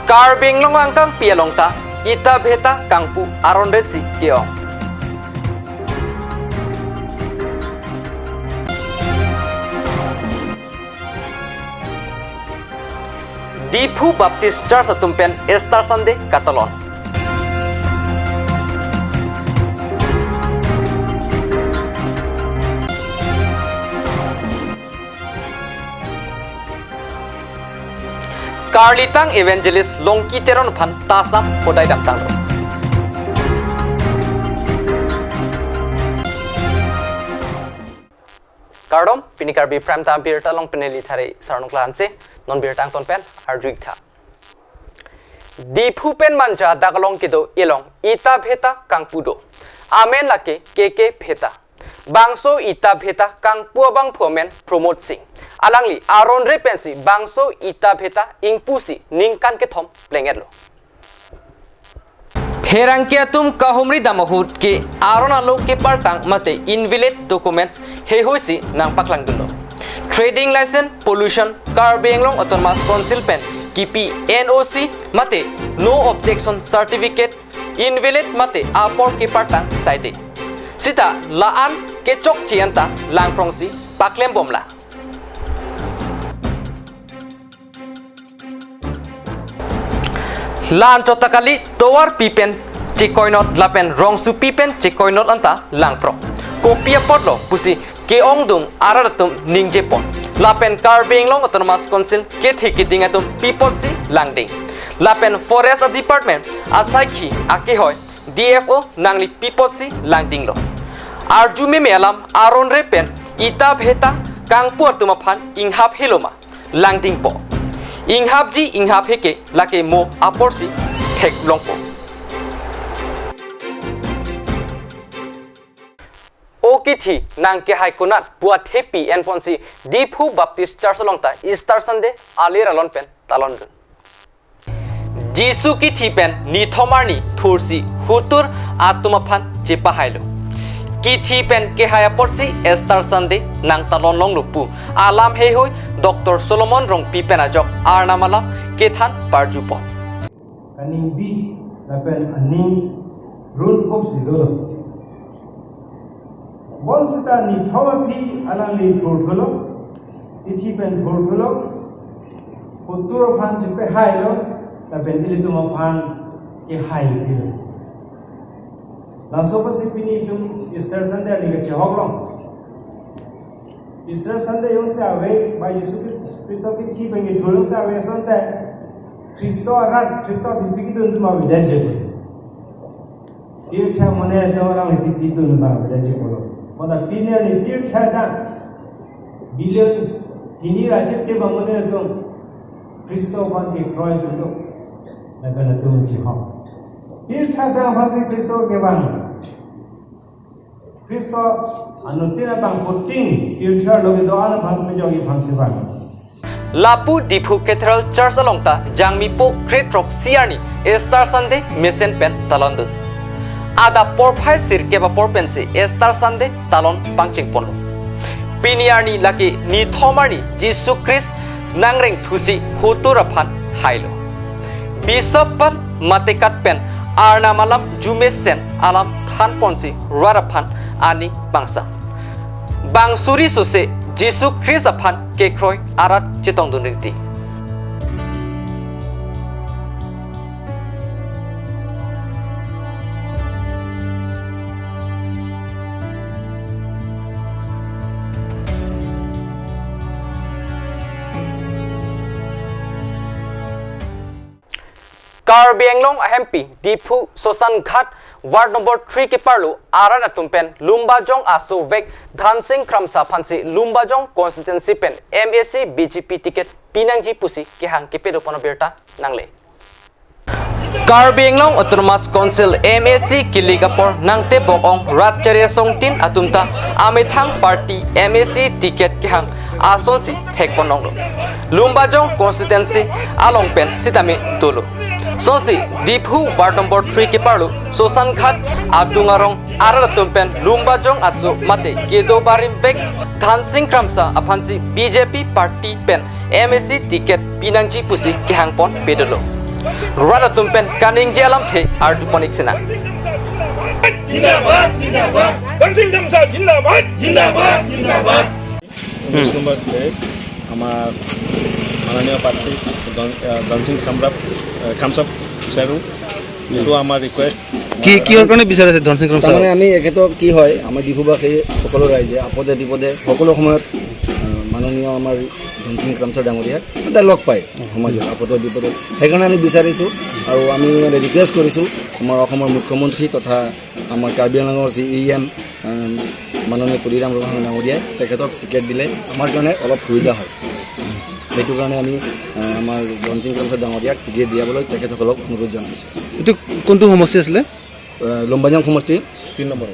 Karbing long angkang pialong ta ita beta kangpu aron resi keong. Dipu Baptist Church atumpen Easter Sunday Catalan. Karlitang Evangelist Longki Teron Pan Tasam Podai Damtang. Kardom Pinikarbi Prime Time Birta Long Peneli Thare Sarnong Klanse non Birtang Ton Pen Arjuik Tha. Dipu Pen Manja Dagalong Kido Ilong Ita Bheta Kangpudo. Amen Lake Keke Bheta. Bangso Ita Bheta Kangpua Bang Phomen Promote Sing. Alangli Aron Repensi Bangso Ita Bheta Ingpusi Ningkan Kethom Plengedlo. Herangkia tum kahumri damahut ke Aron alo ke partang mate invalid documents hehoisi nang paklang dulo. Trading license pollution Karbenglong Autonomous Council pen KP NOC mate no objection certificate invalid mate apor ke partang side. Sita laan ke chok chianta langprongsi paklem bomla. Lan chotakali towar pipen cikoinot lapen rongsu pipen cikoinot anta langpro. Kopia potlo pusi keongdum araratum ningjepon. Lapen Karbenglong Autonomous Council ke thikidingatum pipotsi langding. Lapen Forest Department asaiki akehoy DFO nangli pipotsi langdinglo. Arjume melam aron repen ita bheta kangpuar tumaphan inghap heloma langding po. Inghap ji inghap heke lake mo aporsi thek longpo. Okithi nang ke haikunat buat happy and ponsi Dipu Baptist Church longta Easter Sunday alir alon pen talon dun. Jisu kithi pen ni thomarni thursi hutur atumaphan jepahailo. Kithi pen ke haya porsi Easter Sunday nang talon long lupu alam hehoi Dr. Solomon rong pipen ajok arnamala kethan parjupo. Kaning bi lapen aning run hop sidolo. Bon sita ni thoma pi alang li thurthulo. Ichi pen thurthulo. Uturo phan jipe hailo lapen ilituma phan ke hai bil. Lasopa sipini tum Easter Sunday ni ke hoglong. Easter Sunday yung sa awe by Jesus Christo ki chi pengi thulong sa awe sonte Christo arat Christo pipi ki dun tuma vidaje ko. Tirtha mone do orang pipi dun tuma vidaje ko. Mona piner ni tirtha da billion hini rajit ke bangone to Christo ban ki kroy dun do. Na kana tum chi ho. Tirtha da bhase Christo ke bang Christo anutina bang puting tirthar loge doana bang pejogi phansiban. Lapu Dipu Cathedral Church alongta jangmipo Great Rock Siarni Easter Sunday Mission pen talon dun. Ada porphai sirke ba porpensi Easter Sunday talon pangching ponlo. Piniarni laki ni thomarni Jisu Christ nangreng thusi huturaphan hailo. Bishop pan matekat pen arnamalam jumesen alam than ponsi raraphan ani bangsa. Bangsuri sose Jisu Christ aphan kekroi arat chitong dunriti. Karbenglong Ahempi Dipu Sosan Ghat Ward number 3 ke parlu aran atumpen Lumbajong aso vek Dhansing Kramsa phansi Lumbajong constituency pen MAC BJP ticket pinangji pusi ke hang ke pedopono berta nangle. Karbenglong Autonomous Council MAC Kiligapor nangte bokong Ratchare Songtin atumta Amethang Party MAC ticket ke hang asonsi thekponong Lumbajong constituency alongpen sitame tulu. Sonsi Dipu Ward number 3 ke parlu Sosan Ghat Abdungarong Aratumpen Lumbajong asu mate Kedo Barim Vek Dhansing Kramsa aphansi BJP party pen MAC ticket pinangji pusi ke hangpon pedolo. rada tumpen kaning jelam the ar duponik sina जिंदाबाद जिंदाबाद धनसिंह कमसा जिंदाबाद जिंदाबाद जिंदाबाद নম্বর place আমার মাননীয় প্রার্থী ধনসিং খামসাপ বিচাৰোঁ এইটো আমাৰ ৰিকুৱেষ্ট কিহৰ কাৰণে বিচাৰিছে ধনসিং ৰাম তাৰমানে আমি এখেতক কি হয় আমাৰ ডিফুবাসী সকলো ৰাইজে আপদে বিপদে সকলো সময়ত মাননীয় আমাৰ ধনসিং ৰামচাৰ ডাঙৰীয়াক এটা লগ পায় সমাজত আপদে বিপদে সেইকাৰণে আমি বিচাৰিছোঁ আৰু আমি মানে ৰিকুৱেষ্ট কৰিছোঁ আমাৰ অসমৰ মুখ্যমন্ত্ৰী তথা আমাৰ কাৰ্বি আংলঙৰ CEM মাননীয় তুলিৰাম ৰঘুনাথ ডাঙৰীয়াই তেখেতক টিকেট দিলে আমাৰ কাৰণে অলপ সুবিধা হয় সেইটো কাৰণে আমি আমাৰ ধনসিং ৰামচাৰ ডাঙৰীয়াক টিকেট দিয়াবলৈ তেখেতসকলক অনুৰোধ জনাইছোঁ এইটো কোনটো সমষ্টি আছিলে লম্বাজাং সমষ্টি 3 নম্বৰ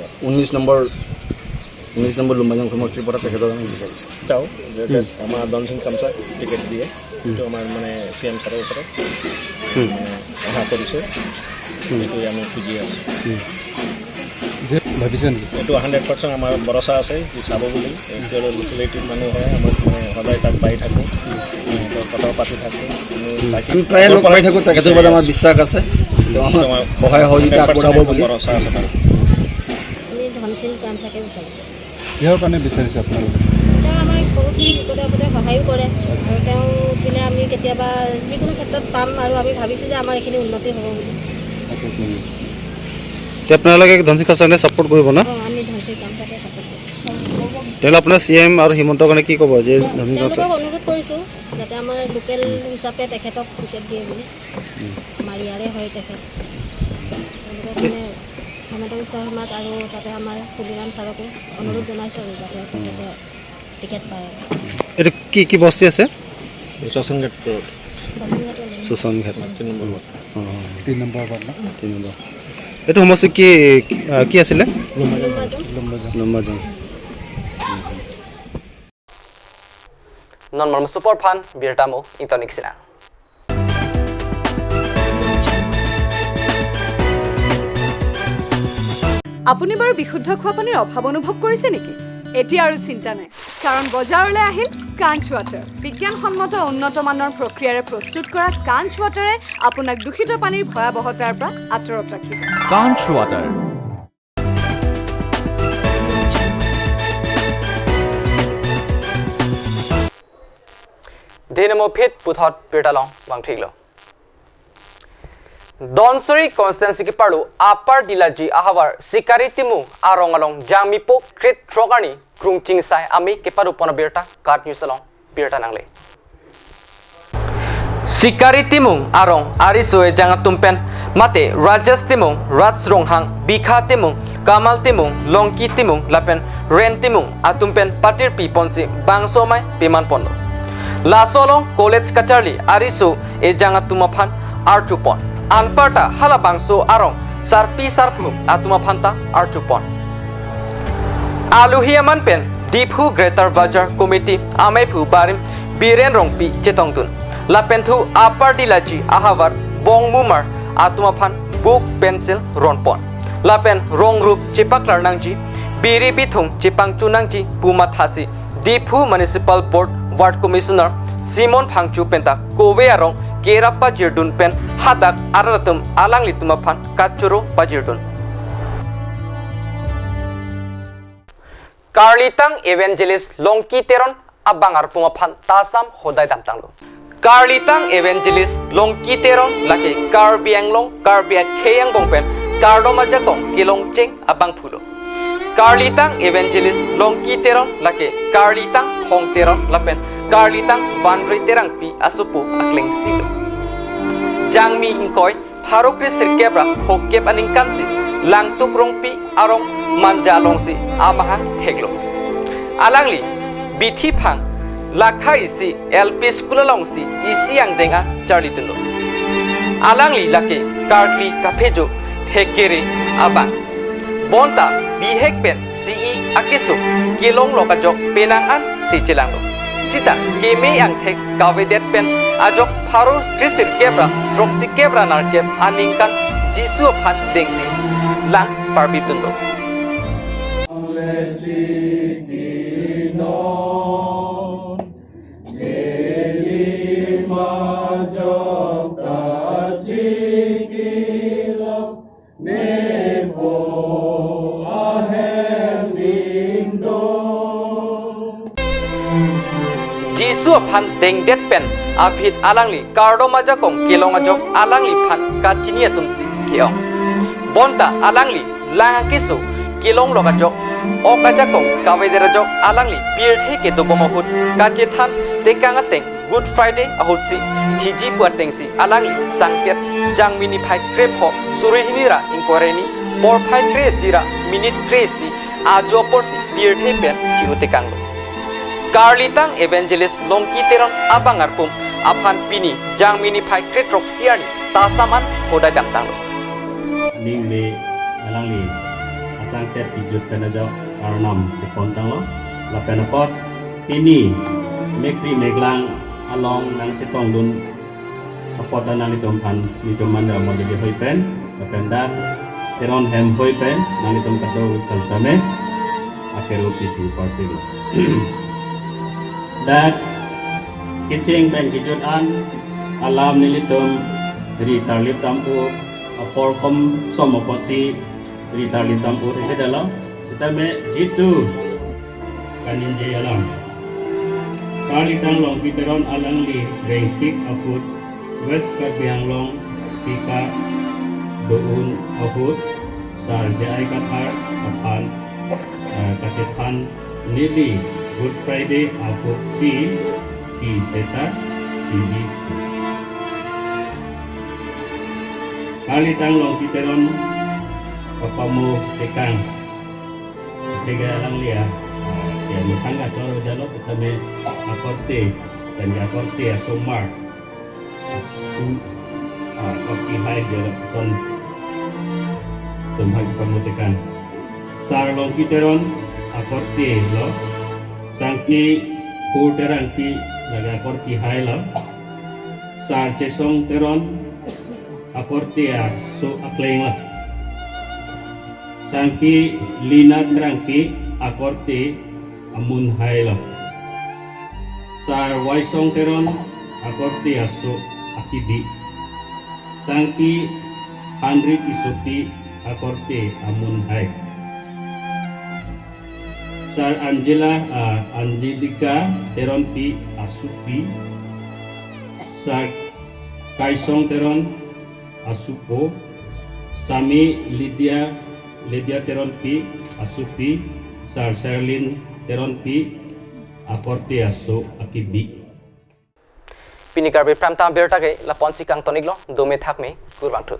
19 নম্বৰ লম্বাজাং সমষ্টিৰ পৰা তেখেতক আমি বিচাৰিছোঁ এটাও যে আমাৰ ধনসিং খামসাক টিকেট দিয়ে এইটো আমাৰ মানে CM ছাৰৰ ওচৰত মানে আশা কৰিছোঁ এইটোৱে আমি খুজি আছোঁ ভাবিছে নেকি এইটো 100% আমাৰ ভৰসা আছে যে চাব বুলি এইটো লোকেলিটিৰ মানুহ হয় আমাৰ মানে সদায় তাক পাই থাকোঁ কথা পাতি থাকোঁ আমি প্ৰায় লগ পাই থাকোঁ তেখেতৰ ওপৰত আমাৰ বিশ্বাস আছে সহায় সহযোগিতা আগবঢ়াব বুলি ভৰসা আছে তাৰ আমি ধনসিং কামচাকে বিচাৰিছোঁ কিহৰ কাৰণে বিচাৰিছে আপোনালোকে তেওঁ আমাক বহুতখিনি বিপদে আপদে সহায়ো কৰে আৰু তেওঁ উঠিলে আমি কেতিয়াবা যিকোনো ক্ষেত্ৰত পাম আৰু আমি ভাবিছোঁ যে আমাৰ এইখিনি উন্নতি হ'ব বুলি আপোনালোকে ধনসিং ৰামচাৰক ছাপোৰ্ট কৰিব না আমি ধনসিং কামচাকে ছাপোৰ্ট কৰোঁ তেতিয়াহ'লে আপোনাৰ CM আৰু হিমন্তৰ কাৰণে কি ক'ব যে ধনসিং ৰামচাৰ তেওঁলোকক অনুৰোধ কৰিছোঁ যাতে আমাৰ লোকেল হিচাপে তেখেতক টিকেট দিয়ে বুলি আমাৰ ইয়াৰে হয় তেখেত তেওঁলোকে মানে হেমন্ত বিশ্ব শৰ্মাক আৰু তাতে আমাৰ তুলিৰাম ছাৰকো অনুৰোধ জনাইছোঁ আৰু যাতে তেখেতে টিকেট পায় এইটো কি বস্তি আছে শশানঘাট ৰোড সুশান ঘাট 3 নম্বৰ ৱাৰ্ড 3 নম্বৰ ৱাৰ্ড না 3 নম্বৰ এইটো সমষ্টি কি আছিলে লম্বাজাং non marm super fan birtamo intonic sina আপুনি বাৰু বিশুদ্ধ খোৱা পানীৰ অভাৱ অনুভৱ কৰিছে নেকি এতিয়া আৰু চিন্তা নাই কাৰণ বজাৰলৈ আহিল কাঞ্চ ৱাটাৰ বিজ্ঞানসন্মত উন্নত মানৰ প্ৰক্ৰিয়াৰে প্ৰস্তুত কৰা কাঞ্চ ৱাটাৰে আপোনাক দূষিত পানীৰ ভয়াৱহতাৰ পৰা আঁতৰত ৰাখিব কাঞ্চ water Dinamo Pit Puthot Pirtalong Bangthiglo Donsuri constancy ki parlu Upper Dilaji Ahavar Sikari Timu Arongalong Jamipo Krit Trogani Krungching Sai Ami Keparu Pona Birta Kat News Salong Birta Nangle Sikari Timung Arong Arisue Jangat Tumpen Mate Rajas Timung Rats Ronghang Bikha Timung Kamal Timung Longki Timung Lapen Ren Timung Atumpen Patir Pi Ponsi Bangsomai Piman Pondo Lasolong College Kacharli Arisu e jangat tumaphan Archupon Anparta halabangso arong sarpi sarpu atumaphanta Archupon Aluhiaman pen Diphu Greater Bajar Committee Amephu Barim Biren Rongpi Chetongtun Lapenthu Upper Dilaji Ahavar Bong Mumar Atumaphan Book Pencil Ronpon Lapen Rongruk Chipaklar Nangji Biri Bithung Chipangchu Nangji Pumathasi Diphu Municipal Board Ward Commissioner Simon Phangchu Penta Kowe Arong Kerappa Jirdun Pen Hadak Aratum Alang Litumaphan Kachuro Pajirdun Karlitang Evangelist Longki Teron Abangar Pumaphan Tasam Hodai Damtanglo Karlitang Evangelist Longki Teron Laki Karbianglong Karbia Keyang Bongpen Kardomajakong Kilong Cheng Abang Pulo Karlitang Evangelist Longki Teron Lake Karlitang Thong Teron Lapen Karlitang Bandri Terang Pi Asupu Akling Silo Jangmi Inkoi Parokri Sirkebra Hokep Aning Kansi Langtuk Rongpi Arong Manja Longsi Amaha Heglo Alangli Bithi Phang Lakha Isi LP School Longsi Isi Ang Denga Charlie Tundo Alangli Lake Karkli Kapejo Hekere Abang Bonta Bihek Pen CE Akisu Kilong Lokajok Penangan Sichilanglo Sita Keme Yang Thek Kavedet Pen Ajok Paro Krisir Kebra Troxi Kebra Narkep Aningkan Jisu Phan Dengsi Lang Parbitundo Lima Jok Su phan deng det pen apit alangli kardo maja kong kilong ajok alangli phan kachinia tumsi kiong. Bonta alangli langa kisu kilong lokajok okaja kong kavedera jok alangli beard heke dobomahut kachethan tekangateng Good Friday ahutsi tiji puatengsi alangli sangket jang mini phai krepo surihinira inkoreni por phai kresira minute kresi ajo porsi beard hepen tiutekanglo. Karlitang evangelist longki teron abangarpum aphan pini jang mini phai kretrok siarni tasaman hodai damtanglo. Ningli alangli asang tet kijut penajo arnam cepontang lo la penapot pini mekri meglang along nang cetong dun apotan nang litom pan litom manja modeli hoipen la pendak teron hem hoipen nang litom kato kalstame akeru pitu partido dat kicing ben kijut an alam nilitom ritar litam u aporkom somoposi ritar litam u sedalo sitame jitu kaninje alam Kalitang long piteron alangli rengkik aput west karbiang long tika doun aput sarjai kathar apan kacethan nili Good Friday aput si seta ciji Kalitang long piteron kapamu tekang tiga alanglia ya mutangga coro jalo setame akorte dan akorte asomar asu kopi hai jalo son tumhag pamutekan sarlong kiteron akorte lo sangki kurteran pi naga akorti hai lo sar cesong teron akorte asu akleng lo sangki lina terang pi akorte amun haila sar waisong teron akorte aso akibi sangpi handri kisupi akorte amun hai sar Angelika teron pi asupi sar kaisong teron asupo sami Lydia teron pi asupi sar Serlin teron pi akorte aso akibi Pini karbe pramtam berta ke la ponsi kang toniklo dome thakme kurbang thu